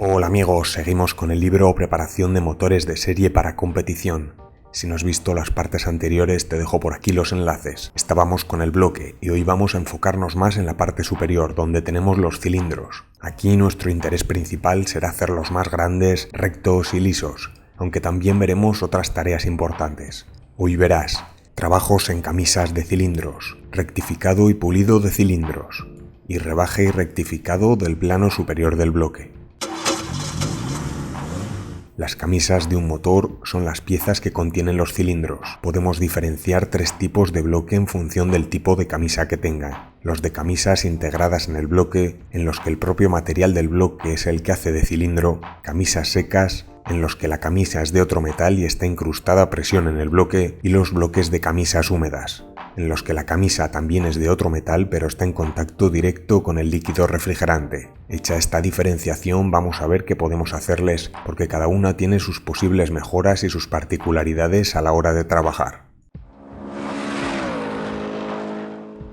Hola amigos, seguimos con el libro Preparación de motores de serie para competición. Si no has visto las partes anteriores te dejo por aquí los enlaces. Estábamos con el bloque y hoy vamos a enfocarnos más en la parte superior donde tenemos los cilindros. Aquí nuestro interés principal será hacerlos más grandes, rectos y lisos, aunque también veremos otras tareas importantes. Hoy verás trabajos en camisas de cilindros, rectificado y pulido de cilindros y rebaje y rectificado del plano superior del bloque. Las camisas de un motor son las piezas que contienen los cilindros. Podemos diferenciar tres tipos de bloque en función del tipo de camisa que tenga. Los de camisas integradas en el bloque, en los que el propio material del bloque es el que hace de cilindro. Camisas secas, en los que la camisa es de otro metal y está incrustada a presión en el bloque. Y los bloques de camisas húmedas, en los que la camisa también es de otro metal pero está en contacto directo con el líquido refrigerante. Hecha esta diferenciación vamos a ver qué podemos hacerles porque cada una tiene sus posibles mejoras y sus particularidades a la hora de trabajar.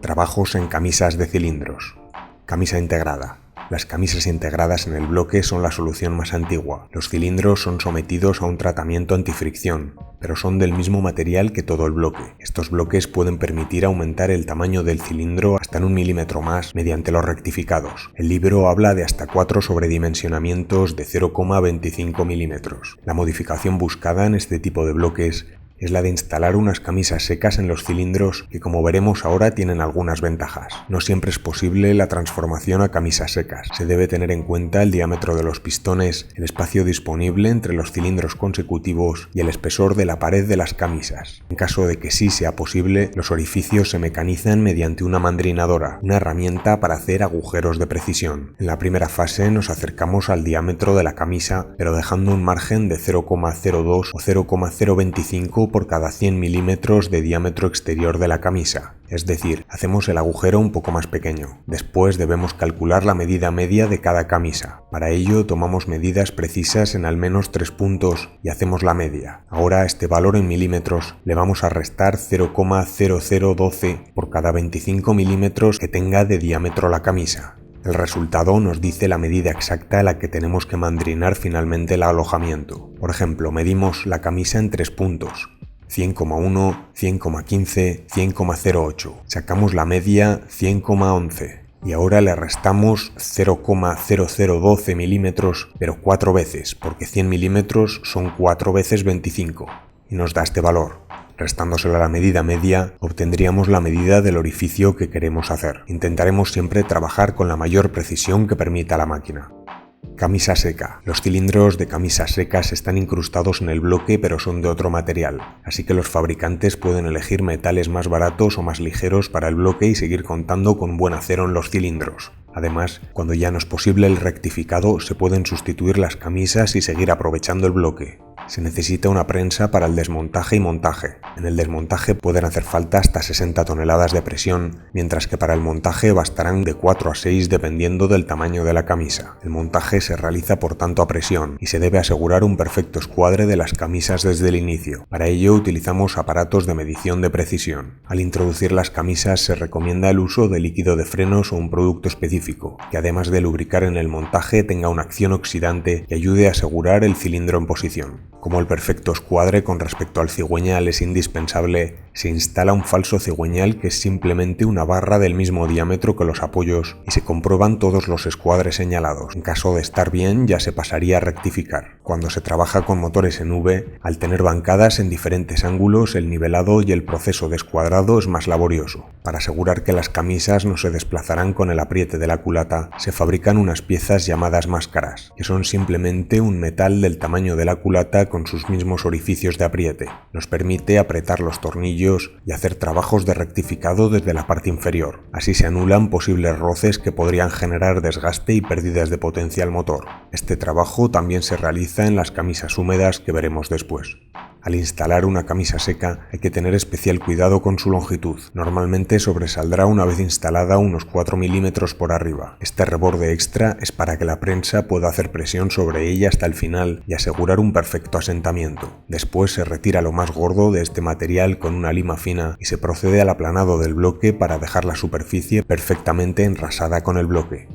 Trabajos en camisas de cilindros. Camisa integrada. Las camisas integradas en el bloque son la solución más antigua. Los cilindros son sometidos a un tratamiento antifricción, pero son del mismo material que todo el bloque. Estos bloques pueden permitir aumentar el tamaño del cilindro hasta en 1 milímetro más mediante los rectificados. El libro habla de hasta 4 sobredimensionamientos de 0,25 milímetros. La modificación buscada en este tipo de bloques es la de instalar unas camisas secas en los cilindros que, como veremos ahora, tienen algunas ventajas. No siempre es posible la transformación a camisas secas. Se debe tener en cuenta el diámetro de los pistones, el espacio disponible entre los cilindros consecutivos y el espesor de la pared de las camisas. En caso de que sí sea posible, los orificios se mecanizan mediante una mandrinadora, una herramienta para hacer agujeros de precisión. En la primera fase nos acercamos al diámetro de la camisa, pero dejando un margen de 0,02 o 0,025 por cada 100 milímetros de diámetro exterior de la camisa, es decir, hacemos el agujero un poco más pequeño. Después debemos calcular la medida media de cada camisa. Para ello tomamos medidas precisas en al menos 3 puntos y hacemos la media. Ahora a este valor en milímetros le vamos a restar 0,0012 por cada 25 milímetros que tenga de diámetro la camisa. El resultado nos dice la medida exacta a la que tenemos que mandrinar finalmente el alojamiento. Por ejemplo, medimos la camisa en 3 puntos. 100,1, 100,15, 100,08. Sacamos la media 100,11. Y ahora le restamos 0,0012 milímetros, pero 4 veces, porque 100 milímetros son 4 veces 25. Y nos da este valor. Restándoselo a la medida media, obtendríamos la medida del orificio que queremos hacer. Intentaremos siempre trabajar con la mayor precisión que permita la máquina. Camisa seca. Los cilindros de camisas secas están incrustados en el bloque pero son de otro material, así que los fabricantes pueden elegir metales más baratos o más ligeros para el bloque y seguir contando con buen acero en los cilindros. Además, cuando ya no es posible el rectificado, se pueden sustituir las camisas y seguir aprovechando el bloque. Se necesita una prensa para el desmontaje y montaje. En el desmontaje pueden hacer falta hasta 60 toneladas de presión, mientras que para el montaje bastarán de 4 a 6 dependiendo del tamaño de la camisa. El montaje se realiza por tanto a presión y se debe asegurar un perfecto escuadre de las camisas desde el inicio. Para ello utilizamos aparatos de medición de precisión. Al introducir las camisas se recomienda el uso de líquido de frenos o un producto específico, que además de lubricar en el montaje tenga una acción oxidante que ayude a asegurar el cilindro en posición. Como el perfecto escuadre con respecto al cigüeñal es indispensable, se instala un falso cigüeñal que es simplemente una barra del mismo diámetro que los apoyos y se comprueban todos los escuadres señalados. En caso de estar bien, ya se pasaría a rectificar. Cuando se trabaja con motores en V, al tener bancadas en diferentes ángulos, el nivelado y el proceso de escuadrado es más laborioso. Para asegurar que las camisas no se desplazarán con el apriete de la culata, se fabrican unas piezas llamadas máscaras, que son simplemente un metal del tamaño de la culata con sus mismos orificios de apriete. Nos permite apretar los tornillos y hacer trabajos de rectificado desde la parte inferior. Así se anulan posibles roces que podrían generar desgaste y pérdidas de potencia al motor. Este trabajo también se realiza en las camisas húmedas que veremos después. Al instalar una camisa seca hay que tener especial cuidado con su longitud. Normalmente sobresaldrá una vez instalada unos 4 milímetros por arriba. Este reborde extra es para que la prensa pueda hacer presión sobre ella hasta el final y asegurar un perfecto asentamiento. Después se retira lo más gordo de este material con una lima fina y se procede al aplanado del bloque para dejar la superficie perfectamente enrasada con el bloque.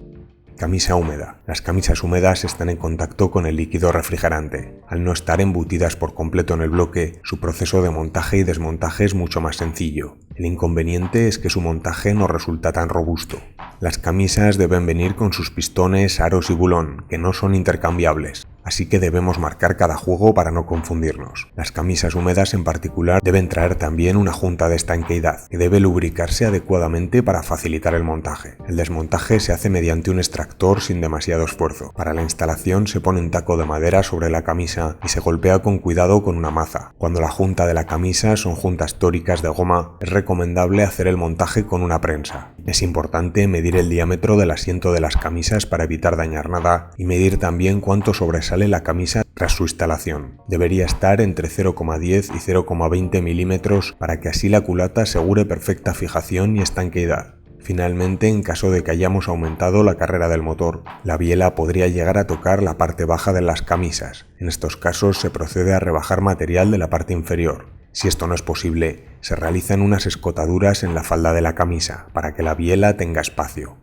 Camisa húmeda. Las camisas húmedas están en contacto con el líquido refrigerante. Al no estar embutidas por completo en el bloque, su proceso de montaje y desmontaje es mucho más sencillo. El inconveniente es que su montaje no resulta tan robusto. Las camisas deben venir con sus pistones, aros y bulón, que no son intercambiables, así que debemos marcar cada juego para no confundirnos. Las camisas húmedas en particular deben traer también una junta de estanqueidad, que debe lubricarse adecuadamente para facilitar el montaje. El desmontaje se hace mediante un extractor sin demasiado esfuerzo. Para la instalación se pone un taco de madera sobre la camisa y se golpea con cuidado con una maza. Cuando la junta de la camisa son juntas tóricas de goma, es recomendable hacer el montaje con una prensa. Es importante medir el diámetro del asiento de las camisas para evitar dañar nada y medir también cuánto sobresale la camisa tras su instalación. Debería estar entre 0,10 y 0,20 milímetros para que así la culata asegure perfecta fijación y estanqueidad. Finalmente, en caso de que hayamos aumentado la carrera del motor, la biela podría llegar a tocar la parte baja de las camisas. En estos casos se procede a rebajar material de la parte inferior. Si esto no es posible, se realizan unas escotaduras en la falda de la camisa para que la biela tenga espacio.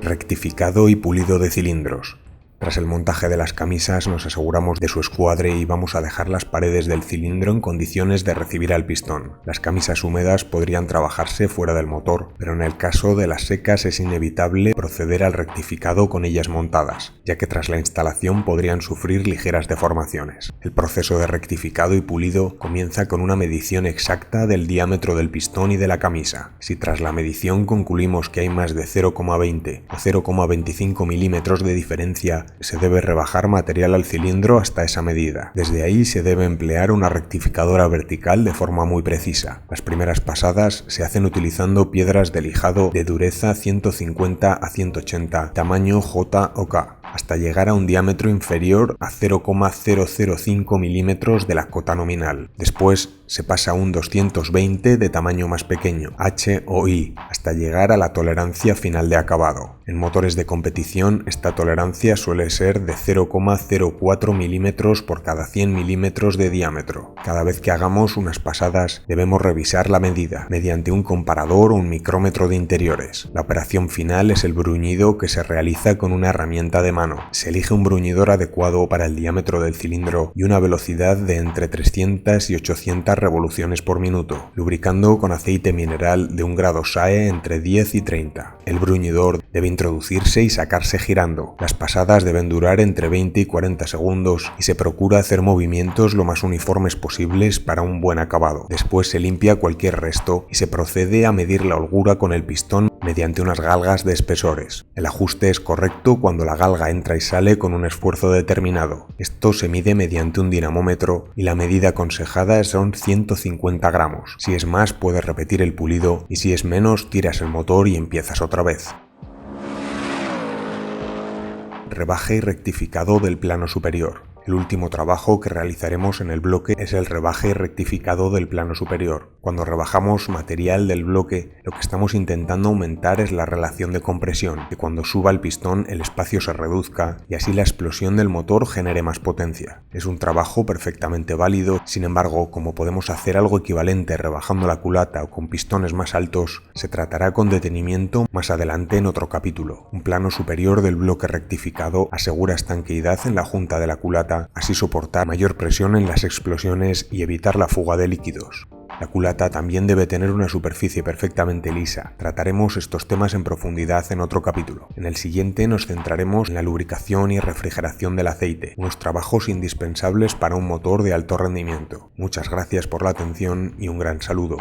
Rectificado y pulido de cilindros. Tras el montaje de las camisas nos aseguramos de su escuadre y vamos a dejar las paredes del cilindro en condiciones de recibir al pistón. Las camisas húmedas podrían trabajarse fuera del motor, pero en el caso de las secas es inevitable proceder al rectificado con ellas montadas, ya que tras la instalación podrían sufrir ligeras deformaciones. El proceso de rectificado y pulido comienza con una medición exacta del diámetro del pistón y de la camisa. Si tras la medición concluimos que hay más de 0,20 o 0,25 milímetros de diferencia, se debe rebajar material al cilindro hasta esa medida. Desde ahí se debe emplear una rectificadora vertical de forma muy precisa. Las primeras pasadas se hacen utilizando piedras de lijado de dureza 150 a 180, tamaño J o K, hasta llegar a un diámetro inferior a 0,005 milímetros de la cota nominal. Después se pasa a un 220 de tamaño más pequeño, H o I, hasta llegar a la tolerancia final de acabado. En motores de competición, esta tolerancia suele ser de 0,04 milímetros por cada 100 milímetros de diámetro. Cada vez que hagamos unas pasadas, debemos revisar la medida mediante un comparador o un micrómetro de interiores. La operación final es el bruñido, que se realiza con una herramienta de mano. Se elige un bruñidor adecuado para el diámetro del cilindro y una velocidad de entre 300 y 800 revoluciones por minuto, lubricando con aceite mineral de un grado SAE entre 10 y 30. El bruñidor debe introducirse y sacarse girando. Las pasadas deben durar entre 20 y 40 segundos y se procura hacer movimientos lo más uniformes posibles para un buen acabado. Después se limpia cualquier resto y se procede a medir la holgura con el pistón mediante unas galgas de espesores. El ajuste es correcto cuando la galga entra y sale con un esfuerzo determinado. Esto se mide mediante un dinamómetro y la medida aconsejada son 150 gramos. Si es más, puedes repetir el pulido y si es menos, tiras el motor y empiezas otra vez. Rebaje y rectificado del plano superior. El último trabajo que realizaremos en el bloque es el rebaje y rectificado del plano superior. Cuando rebajamos material del bloque, lo que estamos intentando aumentar es la relación de compresión, que cuando suba el pistón el espacio se reduzca y así la explosión del motor genere más potencia. Es un trabajo perfectamente válido, sin embargo, como podemos hacer algo equivalente rebajando la culata o con pistones más altos, se tratará con detenimiento más adelante en otro capítulo. Un plano superior del bloque rectificado asegura estanqueidad en la junta de la culata, así soportar mayor presión en las explosiones y evitar la fuga de líquidos. La culata también debe tener una superficie perfectamente lisa. Trataremos estos temas en profundidad en otro capítulo. En el siguiente nos centraremos en la lubricación y refrigeración del aceite, unos trabajos indispensables para un motor de alto rendimiento. Muchas gracias por la atención y un gran saludo.